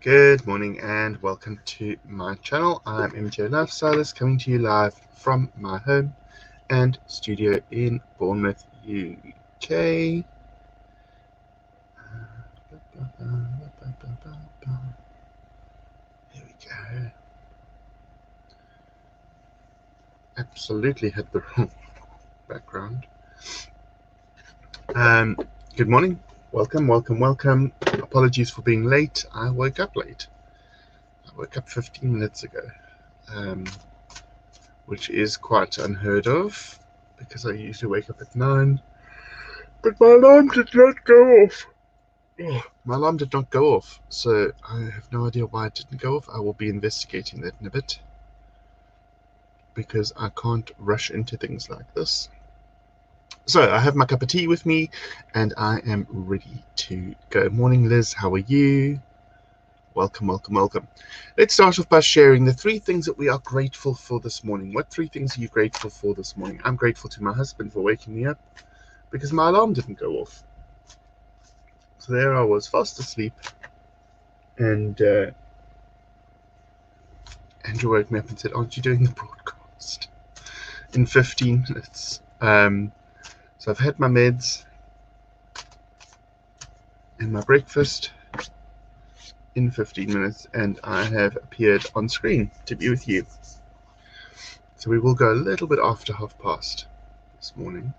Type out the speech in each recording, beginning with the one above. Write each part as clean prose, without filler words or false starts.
Good morning and welcome to my channel. I'm MJ Lifestylist coming to you live from my home and studio in Bournemouth, UK. Here we go. Absolutely hit the wrong background. Good morning. Welcome. Apologies for being late. I woke up late. I woke up 15 minutes ago. Which is quite unheard of because I usually wake up at 9. But my alarm did not go off. My alarm did not go off, so I have no idea why it didn't go off. I will be investigating that in a bit because I can't rush into things like this. So I have my cup of tea with me and I am ready to go. Morning, Liz. How are you? Welcome. Let's start off by sharing the 3 things that we are grateful for this morning. What 3 things are you grateful for this morning? I'm grateful to my husband for waking me up because my alarm didn't go off. So there I was, fast asleep, and Andrew woke me up and said, "Aren't you doing the broadcast in 15 minutes?" So I've had my meds and my breakfast in 15 minutes, and I have appeared on screen to be with you. So we will go a little bit after past this morning.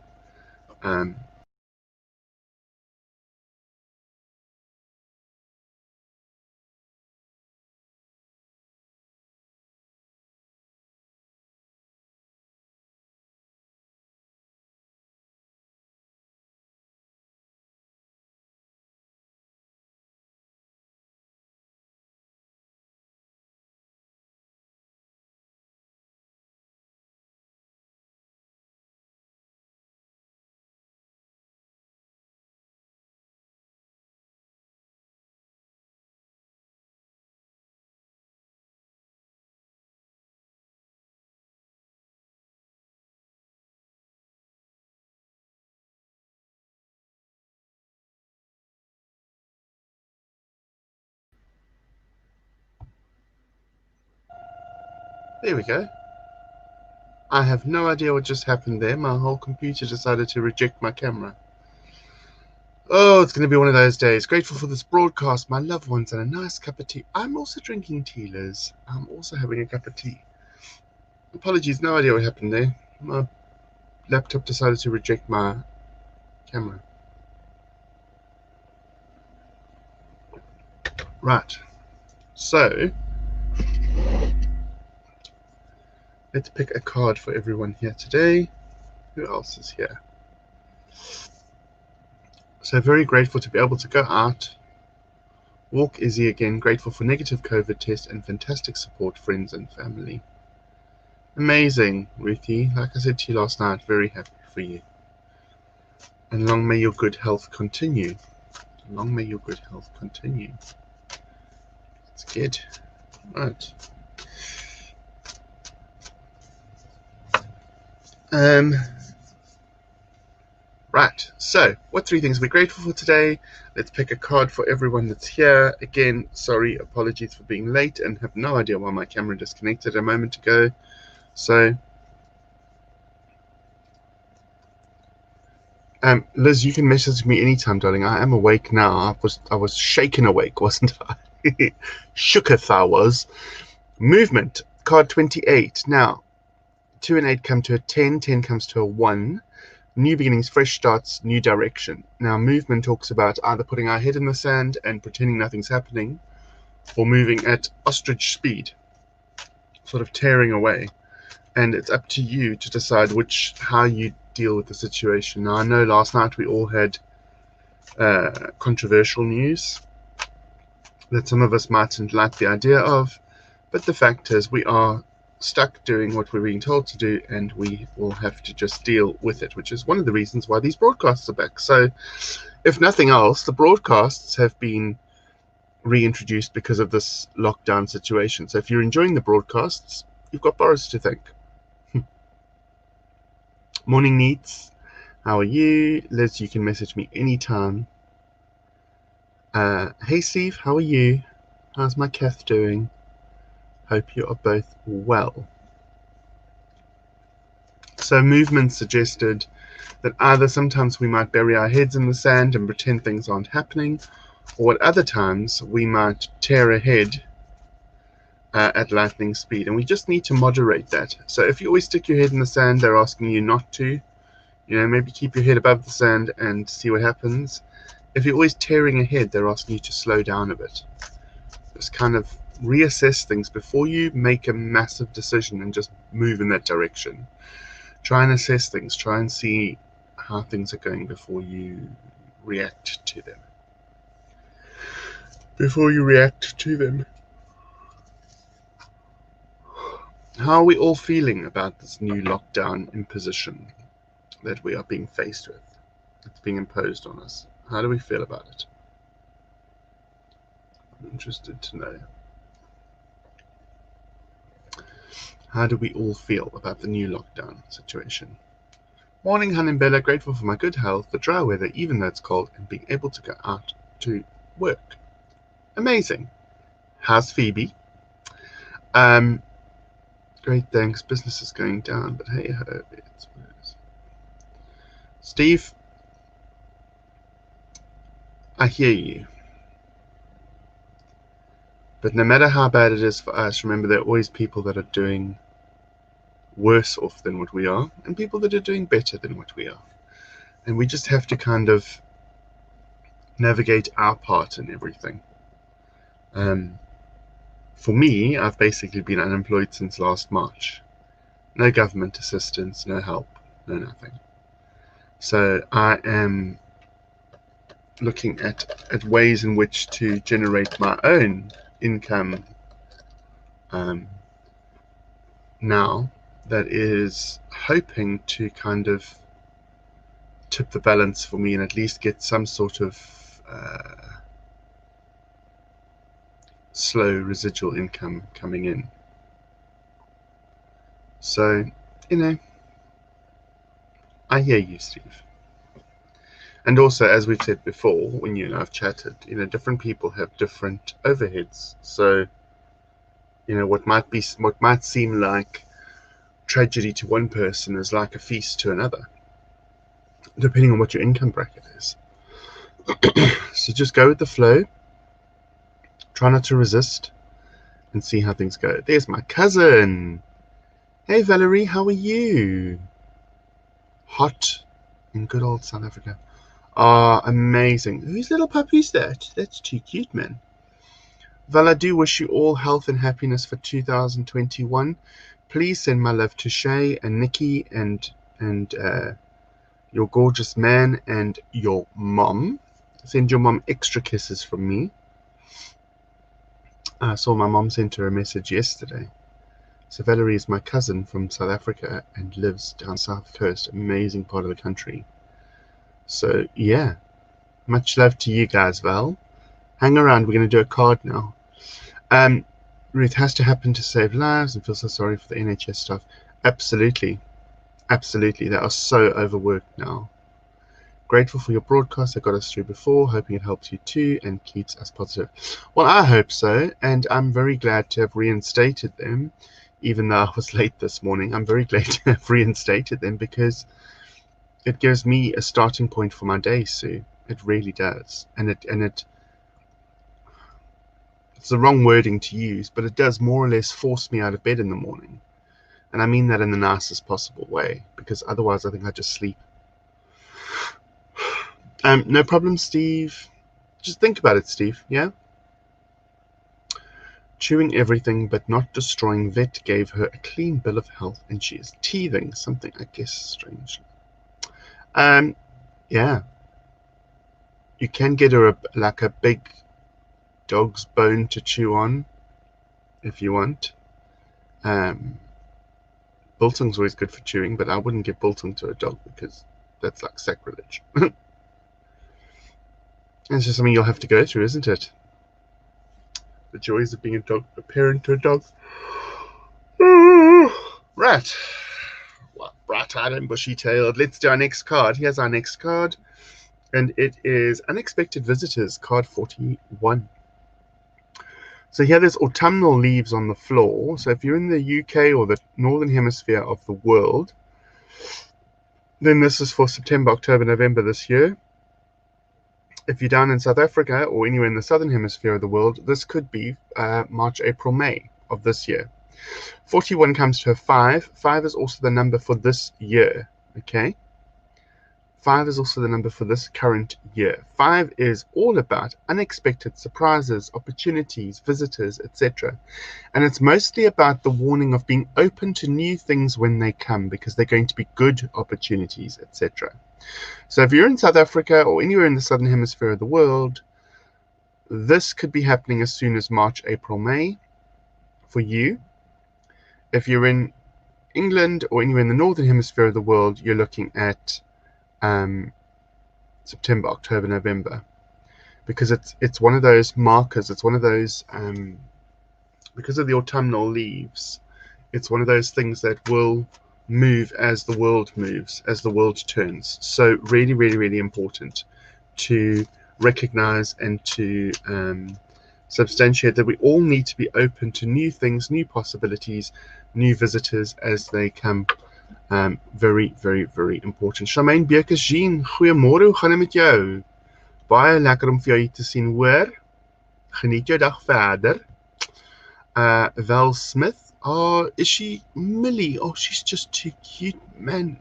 There we go. I have no idea what just happened there. My whole computer decided to reject my camera. Oh, it's going to be one of those days. Grateful for this broadcast, my loved ones, and a nice cup of tea. I'm also drinking tea, Liz. I'm also having a cup of tea. Apologies, no idea what happened there. My laptop decided to reject my camera. Right. So, let's pick a card for everyone here today. Who else is here? So, very grateful to be able to go out, walk Izzy again. Grateful for negative COVID test and fantastic support, friends and family. Amazing, Ruthie. Like I said to you last night, very happy for you. And long may your good health continue. Long may your good health continue. That's good. Right. Right, so what 3 things we're grateful for today? Let's pick a card for everyone that's here. Again, sorry, apologies for being late and have no idea why my camera disconnected a moment ago. So, Liz, you can message me anytime, darling. I am awake now. I was shaken awake, wasn't I? Shooketh I was. Movement, card 28. Now, 2 and 8 come to a 10, 10 comes to a 1. New beginnings, fresh starts, new direction. Now, movement talks about either putting our head in the sand and pretending nothing's happening, or moving at ostrich speed, sort of tearing away. And it's up to you to decide how you deal with the situation. Now, I know last night we all had controversial news that some of us mightn't like the idea of, but the fact is we are stuck doing what we're being told to do, and we will have to just deal with it, which is one of the reasons why these broadcasts are back. So if nothing else, the broadcasts have been reintroduced because of this lockdown situation. So if you're enjoying the broadcasts, you've got Boris to thank. Morning Neats, how are you? Liz, you can message me anytime. Hey Steve, how are you? How's my Kath doing? Hope you are both well. So movement suggested that either sometimes we might bury our heads in the sand and pretend things aren't happening, or at other times we might tear ahead at lightning speed, and we just need to moderate that. So if you always stick your head in the sand, they're asking you not to. Maybe keep your head above the sand and see what happens. If you're always tearing ahead, they're asking you to slow down a bit. Just kind of reassess things before you make a massive decision and just move in that direction. Try and assess things. Try and see how things are going before you react to them. How are we all feeling about this new lockdown imposition that we are being faced with? It's being imposed on us. How do we feel about it? I'm interested to know. How do we all feel about the new lockdown situation? Morning, Han and Bella. Grateful for my good health, the dry weather, even though it's cold, and being able to go out to work. Amazing. How's Phoebe? Great, thanks. Business is going down, but hey ho, it's what it is. Steve, I hear you. But no matter how bad it is for us, remember there are always people that are doing worse off than what we are, and people that are doing better than what we are. And we just have to kind of navigate our part in everything. For me, I've basically been unemployed since last March. No government assistance, no help, no nothing. So I am looking at ways in which to generate my own income now that is hoping to kind of tip the balance for me and at least get some sort of slow residual income coming in. So, I hear you, Steve. And also, as we've said before, when you and I have chatted, different people have different overheads. So, what might seem like tragedy to one person is like a feast to another, depending on what your income bracket is. So just go with the flow. Try not to resist and see how things go. There's my cousin. Hey, Valerie, how are you? Hot in good old South Africa. Ah, amazing. Whose little puppy's that? That's too cute, man. Val, I do wish you all health and happiness for 2021. Please send my love to Shay and Nikki and your gorgeous man and your mom. Send your mom extra kisses from me. I saw my mom sent her a message yesterday. So Valerie is my cousin from South Africa and lives down South Coast, amazing part of the country. So yeah, much love to you guys, Val. Hang around, we're going to do a card now. Ruth, has to happen to save lives and feel so sorry for the NHS stuff. Absolutely. They are so overworked now. Grateful for your broadcast that got us through before, hoping it helps you too and keeps us positive. Well, I hope so, and I'm very glad to have reinstated them, even though I was late this morning. I'm very glad to have reinstated them because it gives me a starting point for my day, Sue. It really does. And it's the wrong wording to use, but it does more or less force me out of bed in the morning. And I mean that in the nicest possible way, because otherwise I think I just sleep. No problem, Steve. Just think about it, Steve, yeah? Chewing everything but not destroying vet gave her a clean bill of health and she is teething, something I guess strange. Yeah. You can get her a big dog's bone to chew on if you want. Biltong's always good for chewing, but I wouldn't give biltong to a dog because that's like sacrilege. It's just something you'll have to go through, isn't it? The joys of being a parent to a dog. Right. Well, bright-eyed and bushy-tailed. Let's do our next card. Here's our next card. And it is Unexpected Visitors, card 41. So here there's autumnal leaves on the floor. So if you're in the UK or the northern hemisphere of the world, then this is for September, October, November this year. If you're down in South Africa or anywhere in the southern hemisphere of the world, this could be March, April, May of this year. 41 comes to a 5. 5 is also the number for this year, okay? 5 is also the number for this current year. 5 is all about unexpected surprises, opportunities, visitors, etc. And it's mostly about the warning of being open to new things when they come, because they're going to be good opportunities, etc. So if you're in South Africa or anywhere in the southern hemisphere of the world, this could be happening as soon as March, April, May for you. If you're in England or anywhere in the northern hemisphere of the world, you're looking at September, October, November, because it's one of those markers. It's one of those because of the autumnal leaves. It's one of those things that will move as the world moves, as the world turns. So really, really, really important to recognize and to substantiate that we all need to be open to new things, new possibilities, new visitors as they come. Very, very, very important. Charmaine Beukers-Jean, goeiemôre, hoe gaan dit met jou? Baie lekker om vir jou te sien, hoor. Geniet jou dag verder. Val Smith, oh, is she Millie? Oh, she's just too cute, man.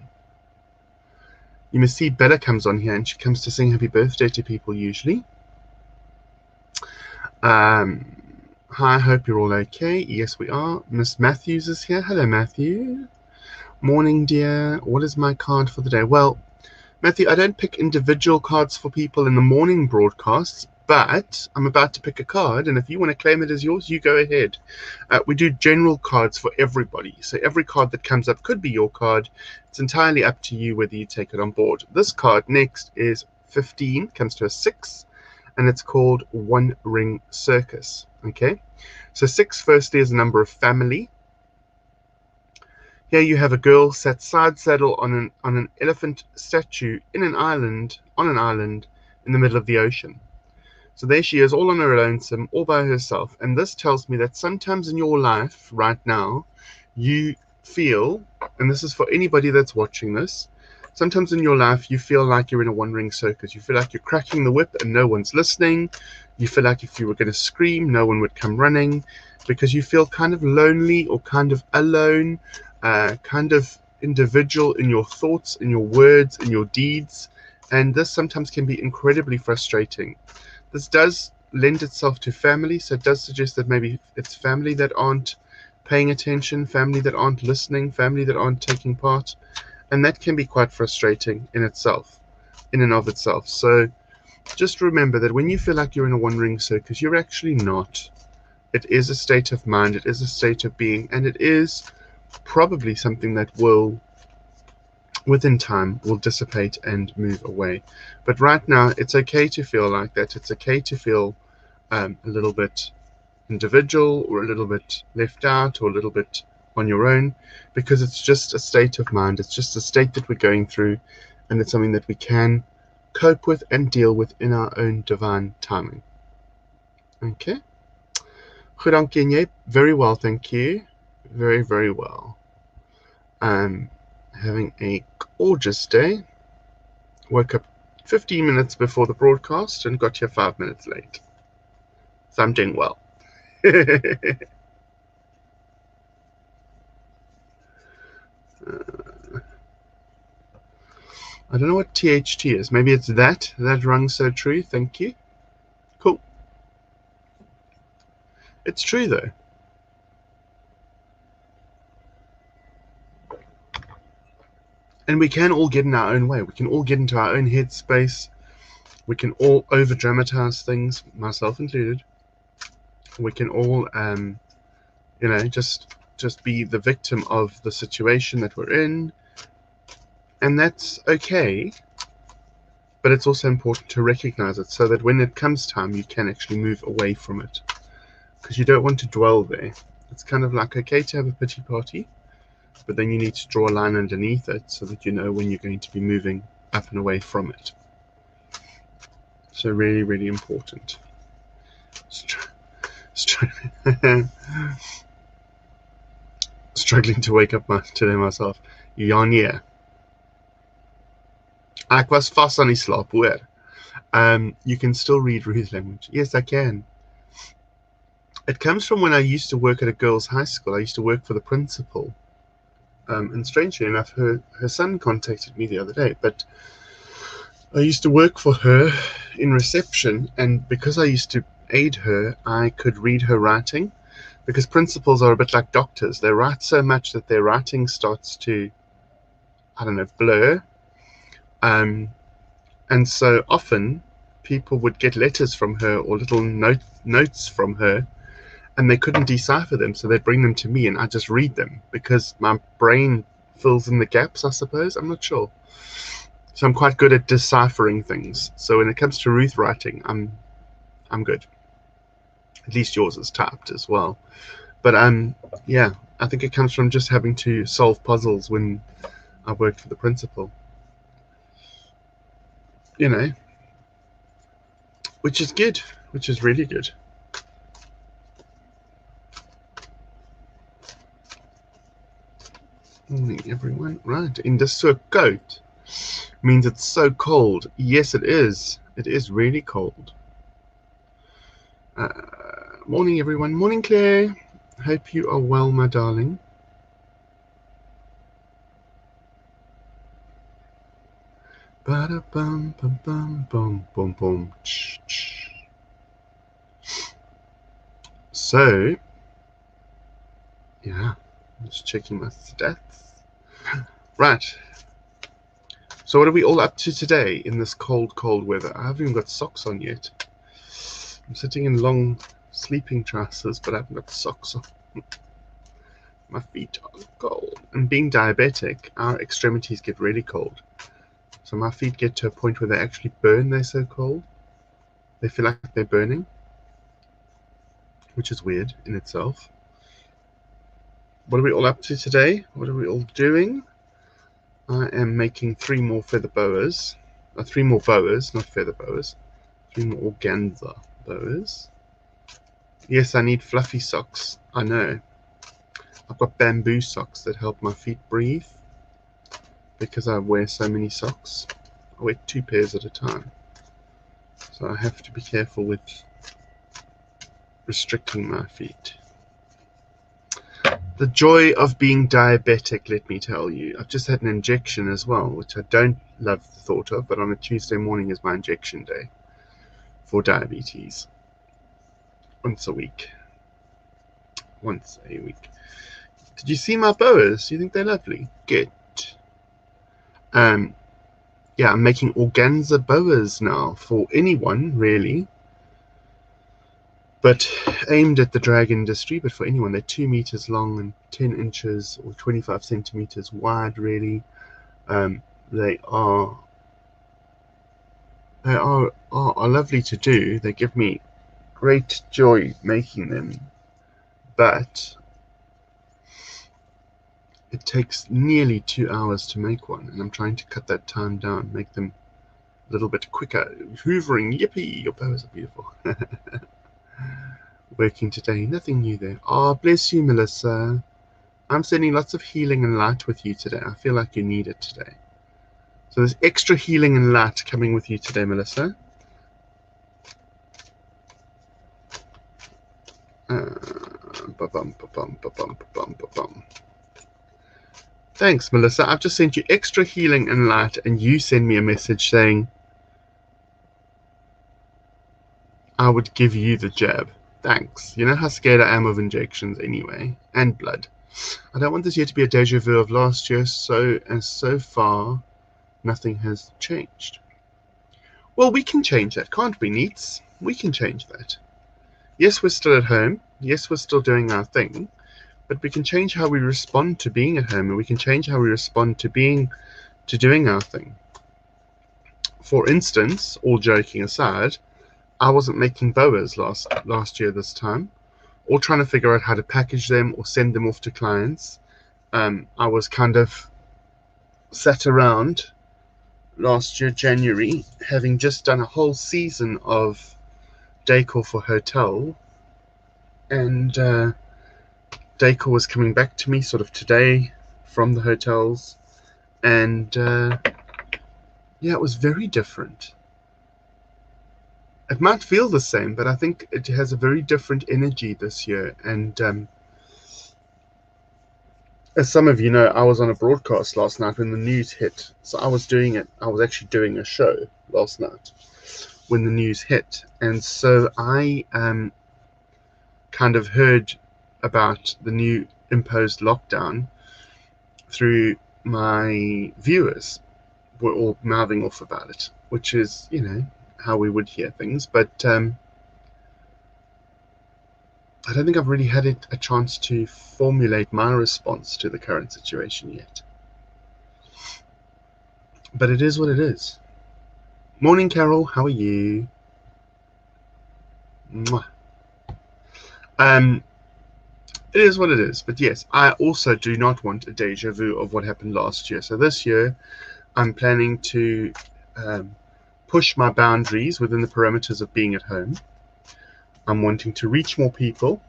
You must see Bella comes on here and she comes to sing happy birthday to people usually. Hi, I hope you're all okay. Yes, we are. Miss Matthews is here. Hello, Matthew. Morning, dear. What is my card for the day? Well, Matthew, I don't pick individual cards for people in the morning broadcasts, but I'm about to pick a card, and if you want to claim it as yours, you go ahead. We do general cards for everybody, so every card that comes up could be your card. It's entirely up to you whether you take it on board. This card next is 15, comes to a 6, and it's called One Ring Circus. Okay, so 6 firstly is a number of family. Here you have a girl sat side saddle on an elephant statue on an island in the middle of the ocean. So there she is, all on her lonesome, all by herself. And this tells me that sometimes in your life right now, you feel, and this is for anybody that's watching this, sometimes in your life you feel like you're in a one-ring circus. You feel like you're cracking the whip and no one's listening. You feel like if you were going to scream, no one would come running, because you feel kind of lonely or kind of alone, kind of individual in your thoughts, in your words, in your deeds. And this sometimes can be incredibly frustrating. This does lend itself to family, so it does suggest that maybe it's family that aren't paying attention, family that aren't listening, family that aren't taking part, and that can be quite frustrating in itself, in and of itself. So just remember that when you feel like you're in a one-ring circus, you're actually not. It is a state of mind, it is a state of being, and it is probably something that will, within time, will dissipate and move away. But right now, it's okay to feel like that. It's okay to feel a little bit individual or a little bit left out or a little bit on your own, because it's just a state of mind. It's just a state that we're going through, and it's something that we can cope with and deal with in our own divine timing. Okay. Goed, dankie, en jy? Very well, thank you. Very, very well. I'm having a gorgeous day. Woke up 15 minutes before the broadcast and got here 5 minutes late. So I'm doing well. I don't know what THT is. Maybe it's that. That rung so true. Thank you. Cool. It's true, though. And we can all get in our own way. We can all get into our own headspace. We can all over-dramatize things, myself included. We can all, just be the victim of the situation that we're in. And that's okay. But it's also important to recognize it so that when it comes time, you can actually move away from it. Because you don't want to dwell there. It's kind of like, okay to have a pity party, but then you need to draw a line underneath it so that you know when you're going to be moving up and away from it. So really, really important. Let's Struggling to wake up today myself. Ja nee. Ek was vas aan die slaap, hoor. You can still read Ruth language. Yes, I can. It comes from when I used to work at a girls' high school. I used to work for the principal. And strangely enough, her son contacted me the other day, but I used to work for her in reception, and because I used to aid her, I could read her writing, because principals are a bit like doctors. They write so much that their writing starts to, I don't know, blur. And so often people would get letters from her or little notes from her, and they couldn't decipher them, so they'd bring them to me, and I just read them because my brain fills in the gaps, I suppose. I'm not sure. So I'm quite good at deciphering things. So when it comes to Ruth writing, I'm good. At least yours is typed as well. But yeah, I think it comes from just having to solve puzzles when I worked for the principal. You know, which is good, which is really good. Morning, everyone. Right, in the coat means it's so cold. Yes, it is. It is really cold. Morning, everyone. Morning, Claire. Hope you are well, my darling. Bada bum bum bum bum bum bum. So, yeah, I'm just checking my stats. Right. So what are we all up to today in this cold, cold weather? I haven't even got socks on yet. I'm sitting in long sleeping trousers, but I haven't got socks on. My feet are cold. And being diabetic, our extremities get really cold. So my feet get to a point where they actually burn. They're so cold. They feel like they're burning, which is weird in itself. What are we all up to today? What are we all doing? I am making 3 more feather boas. 3 more boas, not feather boas. 3 more organza boas. Yes, I need fluffy socks. I know. I've got bamboo socks that help my feet breathe because I wear so many socks. I wear 2 pairs at a time. So I have to be careful with restricting my feet. The joy of being diabetic, let me tell you. I've just had an injection as well, which I don't love the thought of, but on a Tuesday morning is my injection day for diabetes. Once a week. Did you see my boas? Do you think they're lovely? Good. Yeah, I'm making organza boas now for anyone, really. But aimed at the drag industry, but for anyone. They're 2 meters long and 10 inches or 25 centimeters wide, really. They are lovely to do. They give me great joy making them, but it takes nearly 2 hours to make one, and I'm trying to cut that time down, make them a little bit quicker. Hoovering, yippee, your bows are beautiful. Working today, nothing new there. Oh, bless you, Melissa. I'm sending lots of healing and light with you today. I feel like you need it today. So there's extra healing and light coming with you today, Melissa. Thanks, Melissa. I've just sent you extra healing and light, and you send me a message saying I would give you the jab. Thanks. You know how scared I am of injections anyway, and blood. I don't want this year to be a deja vu of last year, so far nothing has changed. Well, we can change that, can't we, Neats? We can change that. Yes, we're still at home. Yes, we're still doing our thing. But we can change how we respond to being at home, and we can change how we respond to doing our thing. For instance, all joking aside, I wasn't making boas last year this time, or trying to figure out how to package them or send them off to clients. I was kind of sat around last year, January, having just done a whole season of decor for hotel, and Dacre was coming back to me sort of today from the hotels, and yeah, it was very different. It might feel the same, but I think it has a very different energy this year. And as some of you know, I was on a broadcast last night when the news hit. So I was actually doing a show last night when the news hit. And so I kind of heard about the new imposed lockdown through my viewers. Were all mouthing off about it, which is, how we would hear things. But I don't think I've really had a chance to formulate my response to the current situation yet. But it is what it is. Morning, Carol. How are you? Mwah. It is what it is. But yes, I also do not want a deja vu of what happened last year. So this year, I'm planning to push my boundaries within the parameters of being at home. I'm wanting to reach more people.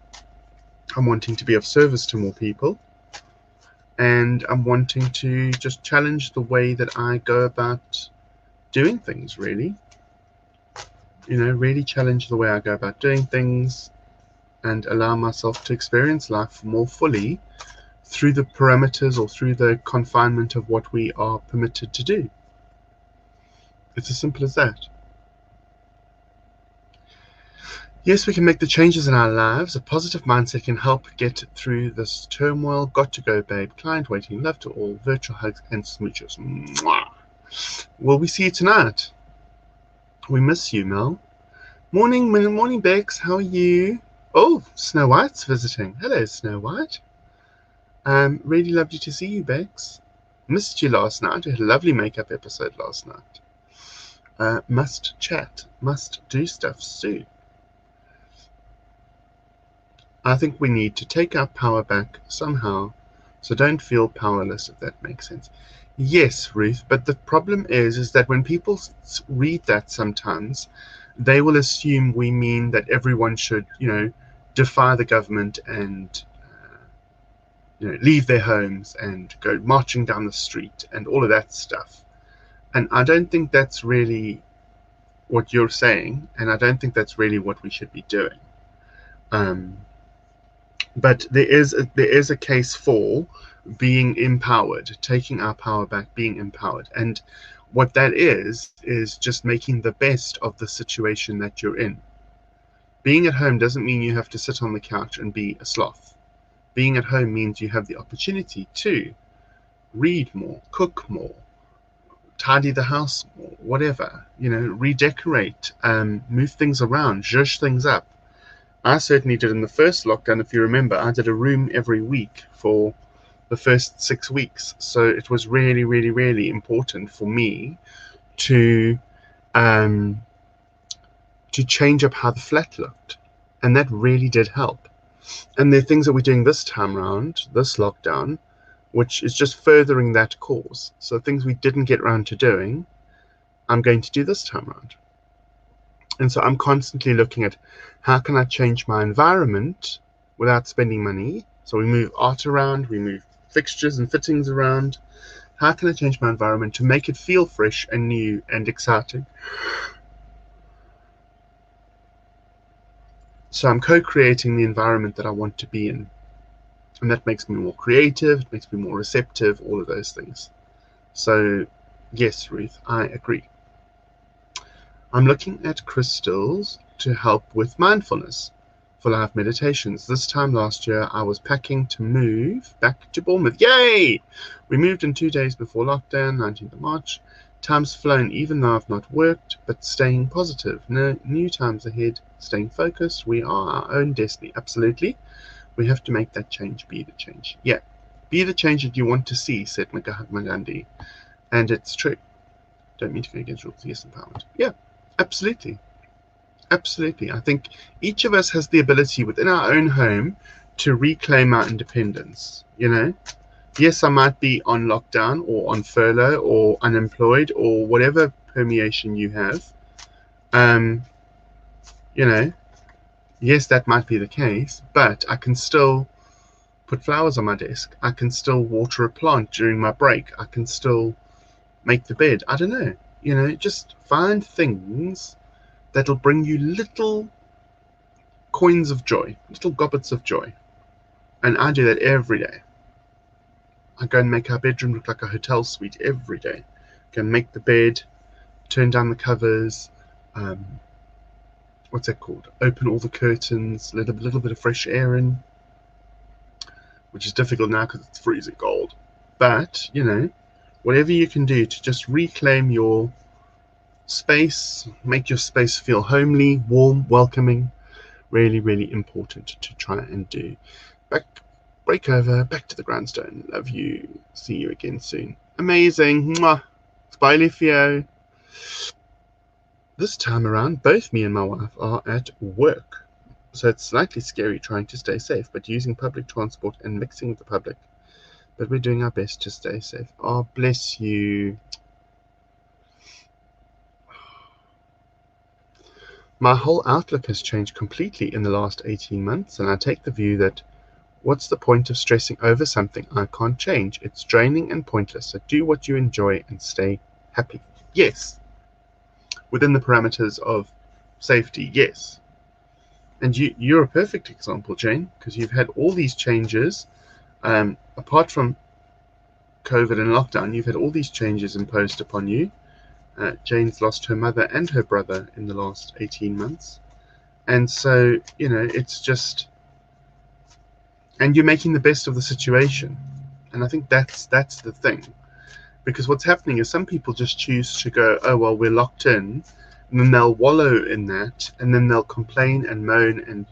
I'm wanting to be of service to more people. And I'm wanting to just challenge the way that I go about doing things, really. Really challenge the way I go about doing things and allow myself to experience life more fully through the parameters or through the confinement of what we are permitted to do. It's as simple as that. Yes, we can make the changes in our lives. A positive mindset can help get through this turmoil. Got to go, babe. Client waiting. Love to all. Virtual hugs and smooches. Mwah. Will we see you tonight? We miss you, Mel. Morning, Bex. How are you? Oh, Snow White's visiting. Hello, Snow White. Really lovely to see you, Bex. Missed you last night. We had a lovely makeup episode last night. Must chat. Must do stuff soon. I think we need to take our power back somehow, so don't feel powerless, if that makes sense. Yes, Ruth, but the problem is that when people read that sometimes, they will assume we mean that everyone should, defy the government and, leave their homes and go marching down the street and all of that stuff. And I don't think that's really what you're saying, and I don't think that's really what we should be doing. But there is a case for being empowered, taking our power back, being empowered. And what that is just making the best of the situation that you're in. Being at home doesn't mean you have to sit on the couch and be a sloth. Being at home means you have the opportunity to read more, cook more, tidy the house more, whatever, redecorate, move things around, zhuzh things up. I certainly did in the first lockdown. If you remember, I did a room every week for the first 6 weeks. So it was really, really, really important for me to change up how the flat looked. And that really did help. And there are things that we're doing this time around, this lockdown, which is just furthering that cause. So things we didn't get around to doing, I'm going to do this time around. And so I'm constantly looking at how can I change my environment without spending money. So we move art around, we move fixtures and fittings around. How can I change my environment to make it feel fresh and new and exciting? So I'm co-creating the environment that I want to be in. And that makes me more creative, it makes me more receptive, all of those things. So yes, Ruth, I agree. I'm looking at crystals to help with mindfulness for live meditations. This time last year, I was packing to move back to Bournemouth. Yay! We moved in 2 days before lockdown, 19th of March. Time's flown, even though I've not worked, but staying positive. No new times ahead, staying focused. We are our own destiny. Absolutely. We have to make that change, be the change. Yeah, be the change that you want to see, said Mahatma Gandhi. And it's true. Don't mean to go against rules. Yes, empowerment. Yeah. Absolutely. Absolutely. I think each of us has the ability within our own home to reclaim our independence. Yes, I might be on lockdown or on furlough or unemployed or whatever permeation you have. Yes, that might be the case, but I can still put flowers on my desk. I can still water a plant during my break. I can still make the bed. I don't know. Just find things that'll bring you little coins of joy, little gobbets of joy. And I do that every day. I go and make our bedroom look like a hotel suite every day. Go and make the bed, turn down the covers, what's that called? Open all the curtains, let a little bit of fresh air in, which is difficult now because it's freezing cold. But, whatever you can do to just reclaim your space, make your space feel homely, warm, welcoming, really, really important to try and do. Break over, back to the grindstone. Love you. See you again soon. Amazing. Mwah. Bye, Lifio. This time around, both me and my wife are at work. So it's slightly scary trying to stay safe, but using public transport and mixing with the public. But we're doing our best to stay safe. Oh, bless you. My whole outlook has changed completely in the last 18 months, and I take the view that what's the point of stressing over something I can't change? It's draining and pointless. So do what you enjoy and stay happy. Yes. Within the parameters of safety, yes. And you're a perfect example, Jane, because you've had all these changes. Apart from COVID and lockdown, you've had all these changes imposed upon you. Jane's lost her mother and her brother in the last 18 months. And so, it's just... And you're making the best of the situation. And I think that's the thing. Because what's happening is some people just choose to go, oh, well, we're locked in. And then they'll wallow in that. And then they'll complain and moan and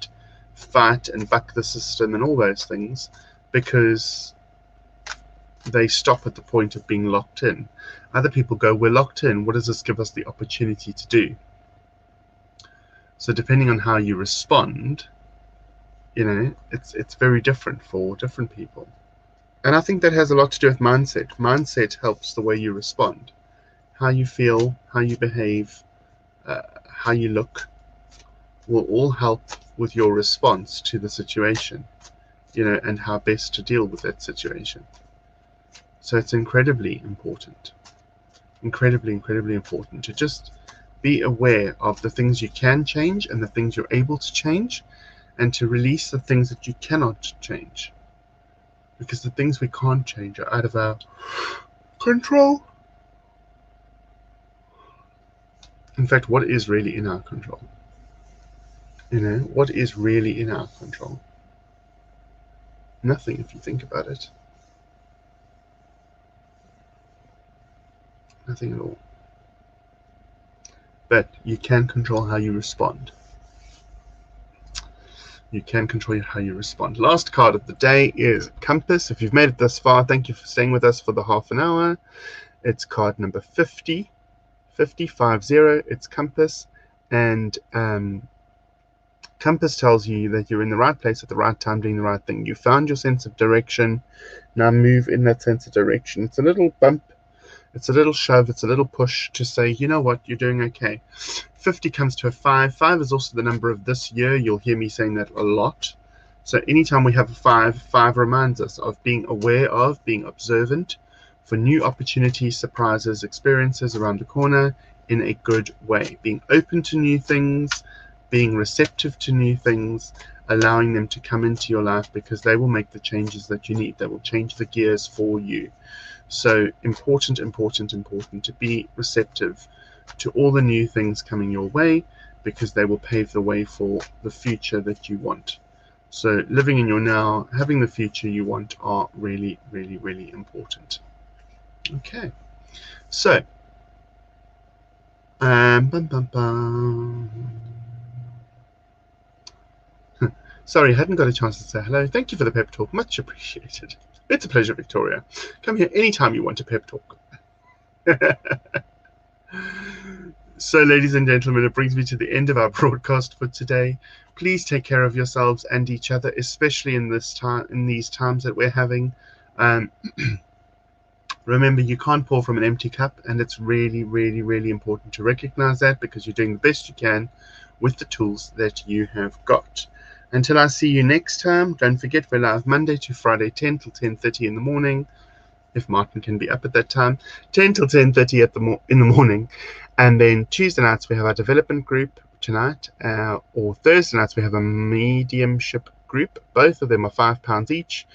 fight and buck the system and all those things. Because they stop at the point of being locked in. Other people go, we're locked in. What does this give us the opportunity to do? So depending on how you respond, it's very different for different people. And I think that has a lot to do with mindset. Mindset helps the way you respond. How you feel, how you behave, how you look will all help with your response to the situation, and how best to deal with that situation. So it's incredibly important. Incredibly, incredibly important to just be aware of the things you can change and the things you're able to change, and to release the things that you cannot change. Because the things we can't change are out of our control. In fact, what is really in our control? What is really in our control? Nothing, if you think about it. Nothing at all. But you can control how you respond. You can control how you respond. Last card of the day is Compass. If you've made it this far, thank you for staying with us for the half an hour. It's card number 50. 50. It's Compass. And Compass tells you that you're in the right place at the right time, doing the right thing. You found your sense of direction. Now move in that sense of direction. It's a little bump. It's a little shove. It's a little push to say, you know what, you're doing okay. 50 comes to a 5. 5 is also the number of this year. You'll hear me saying that a lot. So anytime we have a 5, 5 reminds us of being aware of, being observant for new opportunities, surprises, experiences around the corner in a good way. Being open to new things, being receptive to new things, allowing them to come into your life because they will make the changes that you need. They will change the gears for you. So important to be receptive to all the new things coming your way, because they will pave the way for the future that you want. So living in your now, having the future you want are really, really, really important. Okay. So, sorry, I hadn't got a chance to say hello. Thank you for the pep talk. Much appreciated. It's a pleasure, Victoria. Come here anytime you want a pep talk. So, ladies and gentlemen, it brings me to the end of our broadcast for today. Please take care of yourselves and each other, especially in these times that we're having. Remember, you can't pour from an empty cup, and it's really, really, really important to recognize that, because you're doing the best you can with the tools that you have got. Until I see you next time, don't forget we're live Monday to Friday, 10 till 10:30 in the morning, if Martin can be up at that time, 10 till 10:30 in the morning. And then Tuesday nights we have our development group tonight, or Thursday nights we have a mediumship group. Both of them are £5 each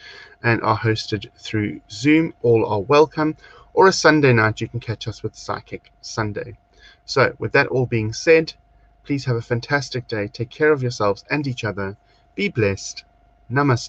and are hosted through Zoom. All are welcome. Or a Sunday night, you can catch us with Psychic Sunday. So with that all being said, please have a fantastic day. Take care of yourselves and each other. Be blessed. Namaste.